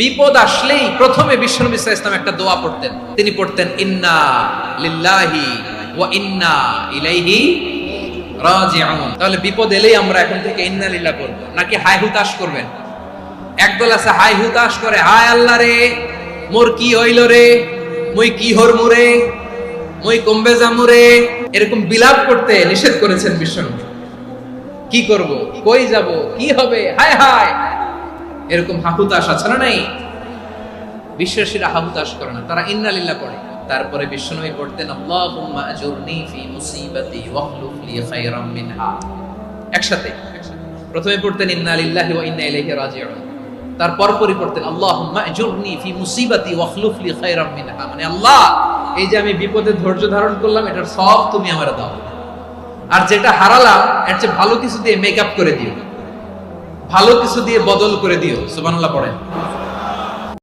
বিপদ আসলেই প্রথমে বিশ্বনবী সাল্লাল্লাহু আলাইহি ওয়াসাল্লাম একটা দোয়া পড়তেন। তিনি পড়তেন ইন্না লিল্লাহি ওয়া ইন্না ইলাইহি রাজিউন। তাহলে বিপদ এলেই আমরা এখন থেকে ইন্না লিল্লাহ করব, নাকি হাই হুতাশ করবেন? একদল আছে হাই হুতাশ করে, হায় আল্লাহ রে মোর কি হইল রে, মই কি হরমু রে, মই কমবে যামু রে, এরকম বিলাপ করতে নিষেধ করেছেন বিশ্বনবী। কি করব, কই যাব, কি হবে, হায় হায়, এরকম হাহুতাশ আছে না? নাই, বিশ্বাসীরা হাহুতাশ করে না, তারা ইন্না লিল্লাহ পড়ে। তারপরে বিশ্বনবী পড়তেন আল্লাহুম্মা আজুরনি ফি মুসিবাতি ওয়াখলুফ লি খায়রাম মিনহা। একসাথে প্রথমে পড়তেন ইন্না লিল্লাহি ওয়া ইন্না ইলাইহি রাজিউন, তারপর পড়তেন আল্লাহুম্মা আজুরনি ফি মুসিবাতি ওয়াখলুফ লি খায়রাম মিনহা, মানে আল্লাহ এই যে আমি বিপদে ধৈর্য ধারণ করলাম এটার সব তুমি আমারে দাও, আর যেটা হারালাম এর চেয়ে ভালো কিছু দিয়ে মেকআপ করে দিও, ভালো কিছু দিয়ে বদল করে দিও। সুবহানাল্লাহ পড়েন।